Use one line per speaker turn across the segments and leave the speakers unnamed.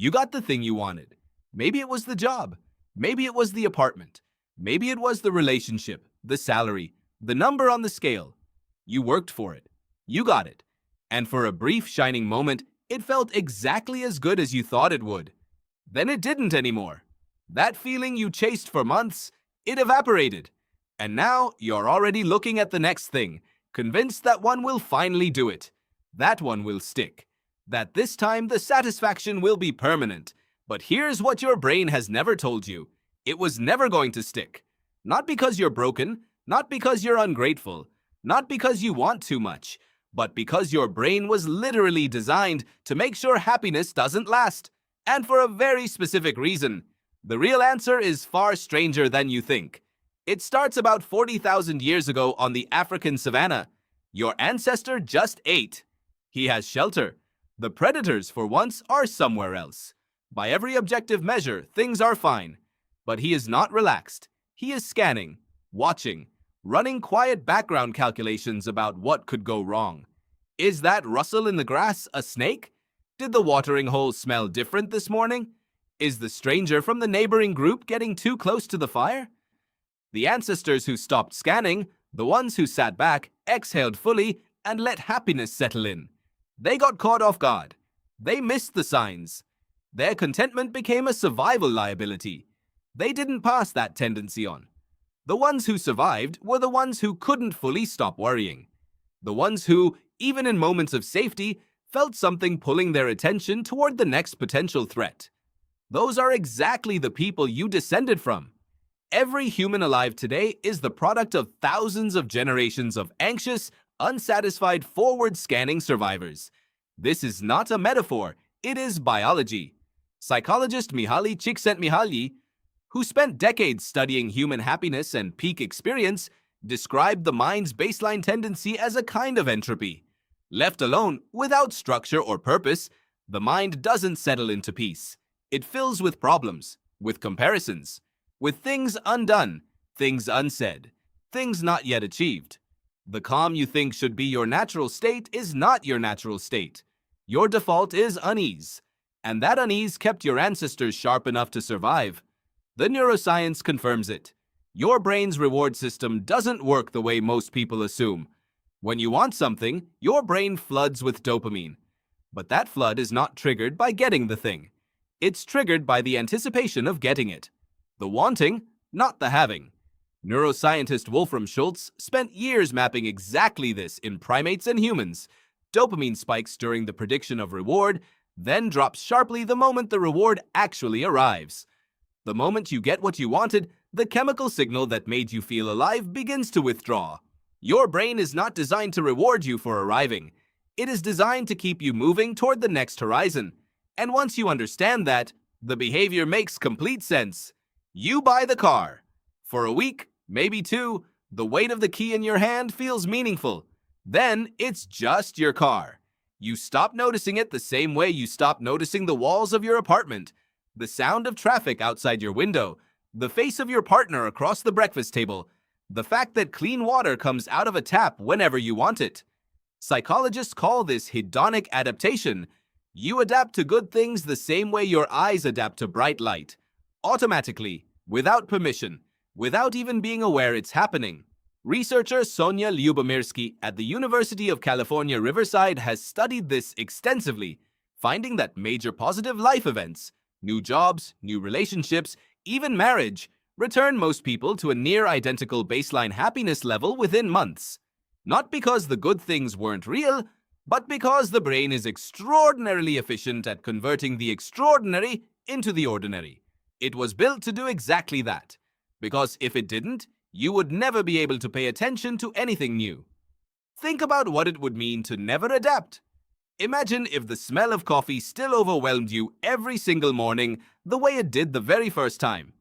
You got the thing you wanted. Maybe it was the job. Maybe it was the apartment. Maybe it was the relationship, the salary, the number on the scale. You worked for it. You got it. And for a brief shining moment, it felt exactly as good as you thought it would. Then it didn't anymore. That feeling you chased for months, it evaporated. And now you're already looking at the next thing, convinced that one will finally do it. That one will stick. That this time the satisfaction will be permanent. But here's what your brain has never told you. It was never going to stick. Not because you're broken, not because you're ungrateful, not because you want too much, but because your brain was literally designed to make sure happiness doesn't last. And for a very specific reason. The real answer is far stranger than you think. It starts about 40,000 years ago on the African savanna. Your ancestor just ate. He has shelter. The predators, for once, are somewhere else. By every objective measure, things are fine. But he is not relaxed. He is scanning, watching, running quiet background calculations about what could go wrong. Is that rustle in the grass a snake? Did the watering hole smell different this morning? Is the stranger from the neighboring group getting too close to the fire? The ancestors who stopped scanning, the ones who sat back, exhaled fully, and let happiness settle in. They got caught off guard. They missed the signs. Their contentment became a survival liability. They didn't pass that tendency on. The ones who survived were the ones who couldn't fully stop worrying. The ones who, even in moments of safety, felt something pulling their attention toward the next potential threat. Those are exactly the people you descended from. Every human alive today is the product of thousands of generations of anxious, unsatisfied, forward-scanning survivors. This is not a metaphor, it is biology. Psychologist Mihaly Csikszentmihalyi, who spent decades studying human happiness and peak experience, described the mind's baseline tendency as a kind of entropy. Left alone, without structure or purpose, the mind doesn't settle into peace. It fills with problems, with comparisons, with things undone, things unsaid, things not yet achieved. The calm you think should be your natural state is not your natural state. Your default is unease, and that unease kept your ancestors sharp enough to survive. The neuroscience confirms it. Your brain's reward system doesn't work the way most people assume. When you want something, your brain floods with dopamine. But that flood is not triggered by getting the thing. It's triggered by the anticipation of getting it. The wanting, not the having. Neuroscientist Wolfram Schultz spent years mapping exactly this in primates and humans. Dopamine spikes during the prediction of reward, then drops sharply the moment the reward actually arrives. The moment you get what you wanted, the chemical signal that made you feel alive begins to withdraw. Your brain is not designed to reward you for arriving. It is designed to keep you moving toward the next horizon. And once you understand that, the behavior makes complete sense. You buy the car. For a week, maybe two, the weight of the key in your hand feels meaningful. Then it's just your car. You stop noticing it the same way you stop noticing the walls of your apartment, the sound of traffic outside your window, the face of your partner across the breakfast table, the fact that clean water comes out of a tap whenever you want it. Psychologists call this hedonic adaptation. You adapt to good things the same way your eyes adapt to bright light. Automatically, without permission, without even being aware it's happening. Researcher Sonia Lyubomirsky at the University of California, Riverside has studied this extensively, finding that major positive life events, new jobs, new relationships, even marriage, return most people to a near-identical baseline happiness level within months. Not because the good things weren't real, but because the brain is extraordinarily efficient at converting the extraordinary into the ordinary. It was built to do exactly that, because if it didn't, you would never be able to pay attention to anything new. Think about what it would mean to never adapt. Imagine if the smell of coffee still overwhelmed you every single morning the way it did the very first time.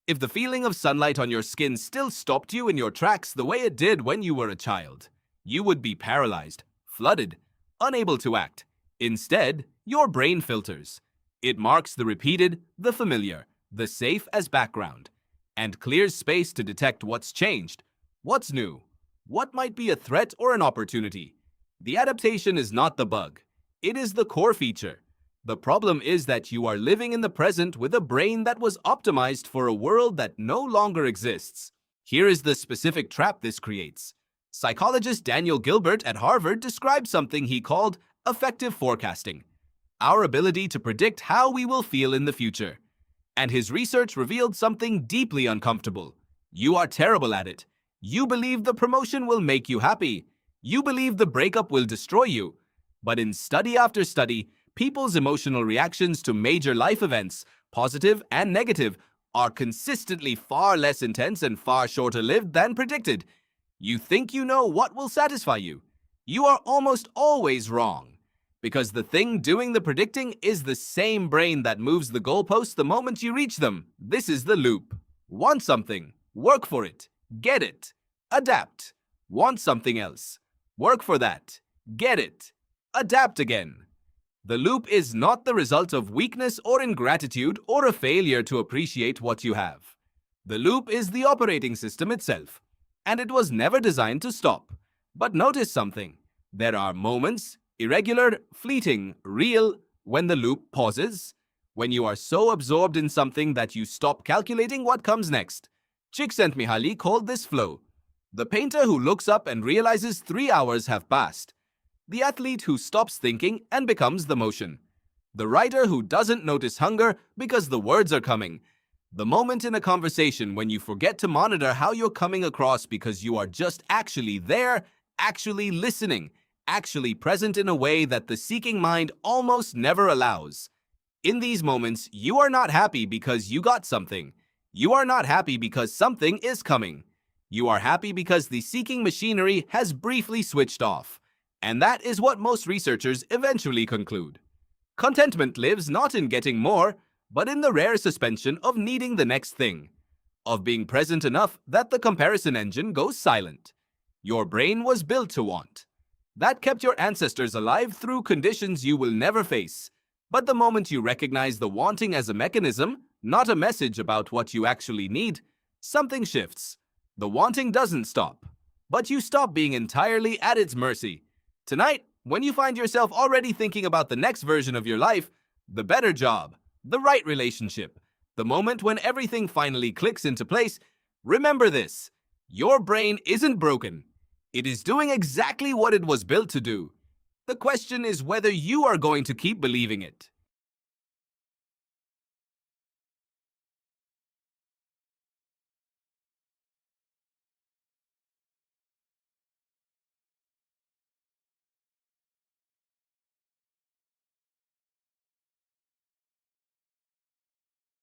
If the feeling of sunlight on your skin still stopped you in your tracks the way it did when you were a child. You would be paralyzed, flooded, unable to act. Instead, your brain filters. It marks the repeated, the familiar, the safe as background, and clears space to detect what's changed, what's new, what might be a threat or an opportunity. The adaptation is not the bug. It is the core feature. The problem is that you are living in the present with a brain that was optimized for a world that no longer exists. Here is the specific trap this creates. Psychologist Daniel Gilbert at Harvard described something he called affective forecasting, our ability to predict how we will feel in the future. And his research revealed something deeply uncomfortable. You are terrible at it. You believe the promotion will make you happy. You believe the breakup will destroy you. But in study after study, people's emotional reactions to major life events, positive and negative, are consistently far less intense and far shorter-lived than predicted. You think you know what will satisfy you. You are almost always wrong. Because the thing doing the predicting is the same brain that moves the goalposts the moment you reach them. This is the loop. Want something, work for it, get it, adapt. Want something else, work for that, get it, adapt again. The loop is not the result of weakness or ingratitude or a failure to appreciate what you have. The loop is the operating system itself, and it was never designed to stop. But notice something. There are moments, irregular, fleeting, real, when the loop pauses, when you are so absorbed in something that you stop calculating what comes next. Csikszentmihalyi called this flow. The painter who looks up and realizes 3 hours have passed. The athlete who stops thinking and becomes the motion. The writer who doesn't notice hunger because the words are coming. The moment in a conversation when you forget to monitor how you're coming across because you are just actually there, actually listening, actually present in a way that the seeking mind almost never allows. In these moments, you are not happy because you got something. You are not happy because something is coming. You are happy because the seeking machinery has briefly switched off. And that is what most researchers eventually conclude. Contentment lives not in getting more, but in the rare suspension of needing the next thing, of being present enough that the comparison engine goes silent. Your brain was built to want. That kept your ancestors alive through conditions you will never face. But the moment you recognize the wanting as a mechanism, not a message about what you actually need, something shifts. The wanting doesn't stop, but you stop being entirely at its mercy. Tonight, when you find yourself already thinking about the next version of your life, the better job, the right relationship, the moment when everything finally clicks into place, remember this: your brain isn't broken. It is doing exactly what it was built to do. The question is whether you are going to keep believing it.